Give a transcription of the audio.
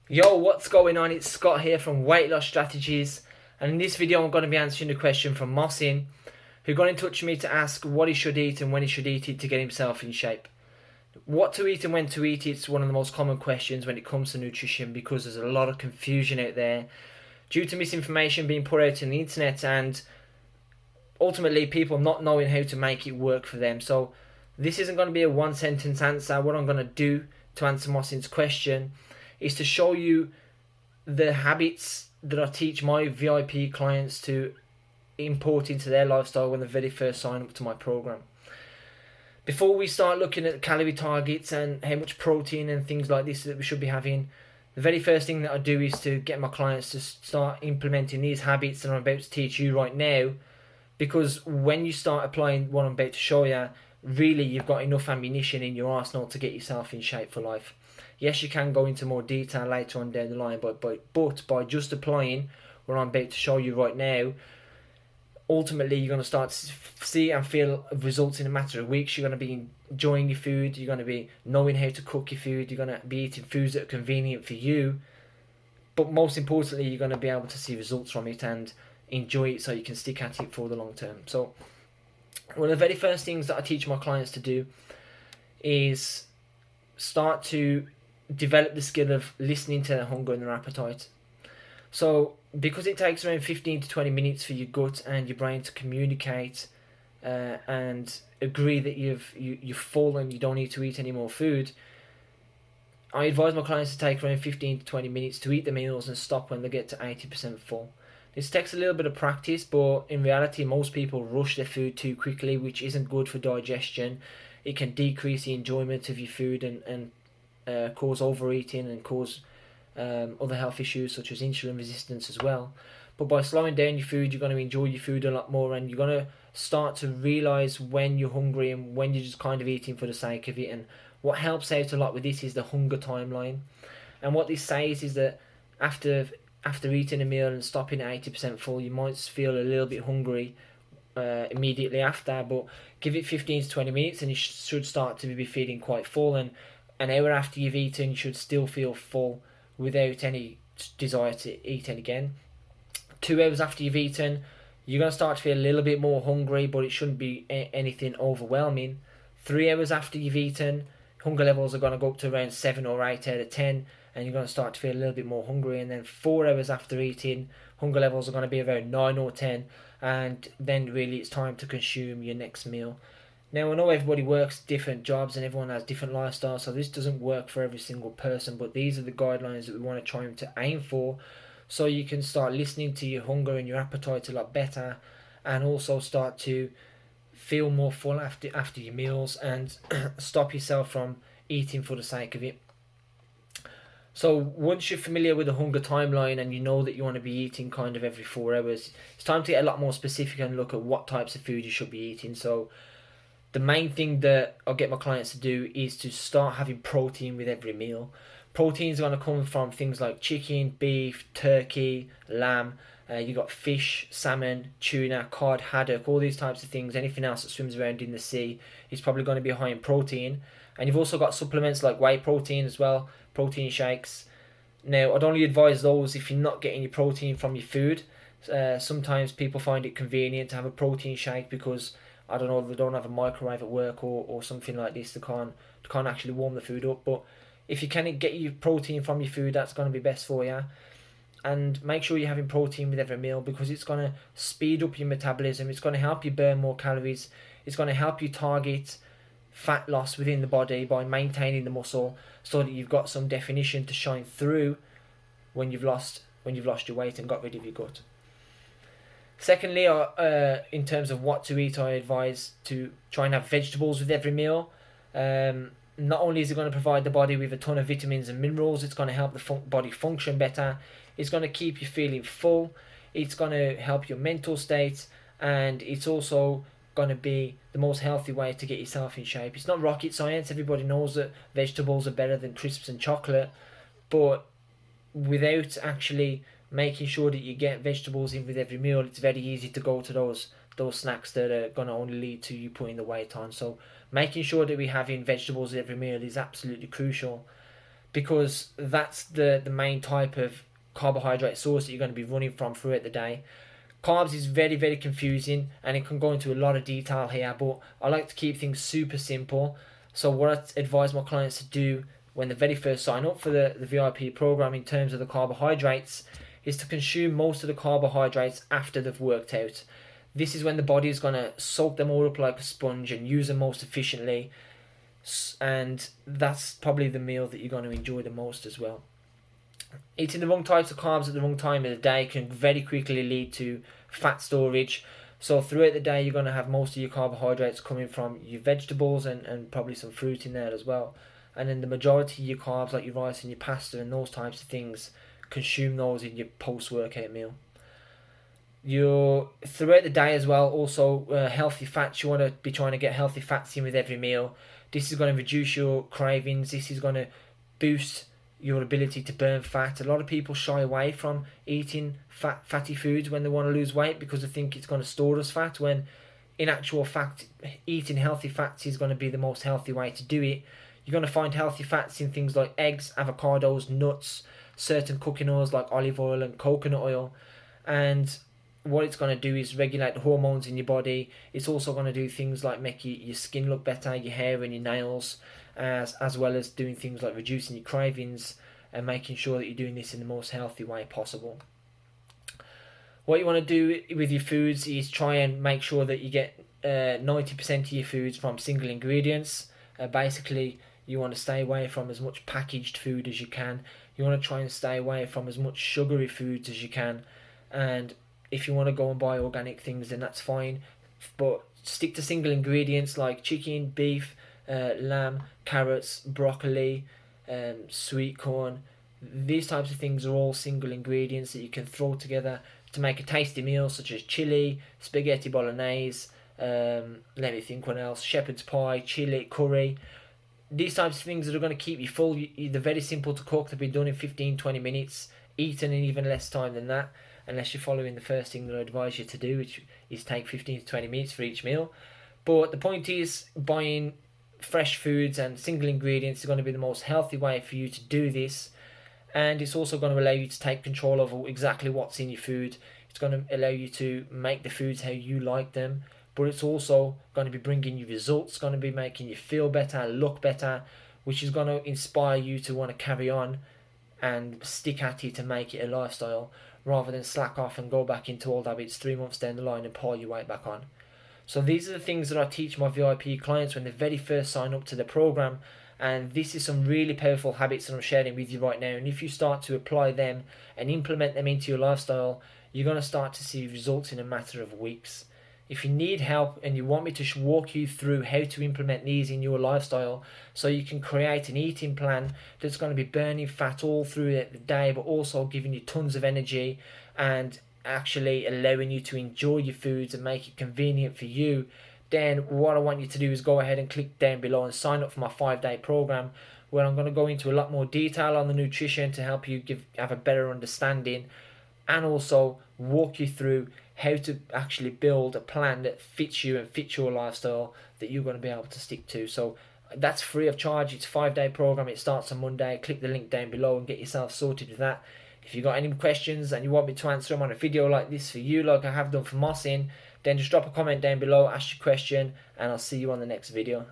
Yo, what's going on? It's Scott here from Weight Loss Strategies, and in this video I'm going to be answering the question from Mosin, who got in touch with me to ask what he should eat and when he should eat it to get himself in shape. What to eat and when to eat it's one of the most common questions when it comes to nutrition, because there's a lot of confusion out there due to misinformation being put out on the internet and ultimately people not knowing how to make it work for them. So this isn't going to be a one sentence answer. What I'm going to do to answer Mosin's question is to show you the habits that I teach my VIP clients to import into their lifestyle when they very first sign up to my program. Before we start looking at calorie targets and how much protein and things like this that we should be having, the very first thing that I do is to get my clients to start implementing these habits that I'm about to teach you right now, because when you start applying what I'm about to show you, really you've got enough ammunition in your arsenal to get yourself in shape for life. Yes, you can go into more detail later on down the line, but by just applying what I'm about to show you right now, ultimately you're going to start to see and feel results in a matter of weeks. You're going to be enjoying your food, you're going to be knowing how to cook your food, you're going to be eating foods that are convenient for you, but most importantly you're going to be able to see results from it and enjoy it so you can stick at it for the long term. So one of the very first things that I teach my clients to do is start to develop the skill of listening to their hunger and their appetite. So because it takes around 15 to 20 minutes for your gut and your brain to communicate and agree that you're full and you don't need to eat any more food, I advise my clients to take around 15 to 20 minutes to eat the meals and stop when they get to 80% full. This takes a little bit of practice, but in reality most people rush their food too quickly, which isn't good for digestion. It can decrease the enjoyment of your food and cause overeating and cause other health issues such as insulin resistance as well. But by slowing down your food, you're going to enjoy your food a lot more, and you're going to start to realize when you're hungry and when you're just kind of eating for the sake of it. And what helps out a lot with this is the hunger timeline. And what this says is that after eating a meal and stopping at 80% full, you might feel a little bit hungry immediately after, but give it 15 to 20 minutes and you should start to be feeling quite full. And an hour after you've eaten, you should still feel full without any desire to eat again. 2 hours after you've eaten, you're going to start to feel a little bit more hungry, but it shouldn't be anything overwhelming. 3 hours after you've eaten, hunger levels are going to go up to around 7 or 8 out of 10, and you're going to start to feel a little bit more hungry. And then 4 hours after eating, hunger levels are going to be around 9 or 10, and then really it's time to consume your next meal. Now, I know everybody works different jobs and everyone has different lifestyles, so this doesn't work for every single person, but these are the guidelines that we want to try to aim for, so you can start listening to your hunger and your appetite a lot better, and also start to feel more full after your meals and stop yourself from eating for the sake of it. So once you're familiar with the hunger timeline and you know that you want to be eating kind of every 4 hours, it's time to get a lot more specific and look at what types of food you should be eating. So the main thing that I get my clients to do is to start having protein with every meal. Protein is going to come from things like chicken, beef, turkey, lamb. You got fish, salmon, tuna, cod, haddock, all these types of things. Anything else that swims around in the sea is probably going to be high in protein. And you've also got supplements like whey protein as well, protein shakes. Now, I'd only advise those if you're not getting your protein from your food. Sometimes people find it convenient to have a protein shake because I don't know, they don't have a microwave at work or something like this. They can't actually warm the food up. But if you can get your protein from your food, that's going to be best for you. And make sure you're having protein with every meal, because it's going to speed up your metabolism. It's going to help you burn more calories. It's going to help you target fat loss within the body by maintaining the muscle, so that you've got some definition to shine through when you've lost your weight and got rid of your gut. Secondly, in terms of what to eat, I advise to try and have vegetables with every meal. Not only is it going to provide the body with a ton of vitamins and minerals, it's going to help the body function better. It's going to keep you feeling full. It's going to help your mental state, and it's also going to be the most healthy way to get yourself in shape. It's not rocket science. Everybody knows that vegetables are better than crisps and chocolate, but without actually making sure that you get vegetables in with every meal, it's very easy to go to those snacks that are going to only lead to you putting the weight on. So making sure that we have in vegetables every meal is absolutely crucial. because that's the main type of carbohydrate source that you're going to be running from throughout the day. Carbs is very, very confusing, and it can go into a lot of detail here, but I like to keep things super simple. So what I advise my clients to do when they very first sign up for the VIP program in terms of the carbohydrates is to consume most of the carbohydrates after they've worked out. This is when the body is going to soak them all up like a sponge and use them most efficiently, and that's probably the meal that you're going to enjoy the most as well. Eating the wrong types of carbs at the wrong time of the day can very quickly lead to fat storage. So throughout the day, you're going to have most of your carbohydrates coming from your vegetables and probably some fruit in there as well. And then the majority of your carbs, like your rice and your pasta and those types of things, consume those in your post-workout meal. You're throughout the day as well, also healthy fats. You want to be trying to get healthy fats in with every meal. This is going to reduce your cravings. This is going to boost your ability to burn fat. A lot of people shy away from eating fatty foods when they want to lose weight because they think it's going to store as fat, when in actual fact eating healthy fats is going to be the most healthy way to do it. You're going to find healthy fats in things like eggs, avocados, nuts, certain cooking oils like olive oil and coconut oil. And what it's going to do is regulate the hormones in your body. It's also going to do things like make your skin look better, your hair and your nails, as well as doing things like reducing your cravings and making sure that you're doing this in the most healthy way possible. What you want to do with your foods is try and make sure that you get 90% of your foods from single ingredients. Basically, you want to stay away from as much packaged food as you can. You want to try and stay away from as much sugary foods as you can. And if you want to go and buy organic things, then that's fine. But stick to single ingredients like chicken, beef, lamb, carrots, broccoli, sweet corn. These types of things are all single ingredients that you can throw together to make a tasty meal, such as chili, spaghetti bolognese, let me think what else, shepherd's pie, chili, curry. These types of things that are going to keep you full. They're very simple to cook. They've been done in 15-20 minutes, eaten in even less time than that, unless you're following the first thing that I advise you to do, which is take 15 to 20 minutes for each meal. But the point is, buying fresh foods and single ingredients are going to be the most healthy way for you to do this, and it's also going to allow you to take control over exactly what's in your food. It's going to allow you to make the foods how you like them, but it's also going to be bringing you results, going to be making you feel better, look better, which is going to inspire you to want to carry on and stick at it to make it a lifestyle, rather than slack off and go back into old habits 3 months down the line and pile your weight back on. So these are the things that I teach my VIP clients when they very first sign up to the program, and this is some really powerful habits that I'm sharing with you right now. And if you start to apply them and implement them into your lifestyle, you're going to start to see results in a matter of weeks. If you need help and you want me to walk you through how to implement these in your lifestyle so you can create an eating plan that's going to be burning fat all through the day, but also giving you tons of energy and actually allowing you to enjoy your foods and make it convenient for you, then what I want you to do is go ahead and click down below and sign up for my 5-day program, where I'm going to go into a lot more detail on the nutrition to help you have a better understanding, and also walk you through how to actually build a plan that fits you and fits your lifestyle that you're going to be able to stick to. So that's free of charge. It's a 5-day program. It starts on Monday. Click the link down below and get yourself sorted with that. If you've got any questions and you want me to answer them on a video like this for you, like I have done for Mohsin, then just drop a comment down below, ask your question, and I'll see you on the next video.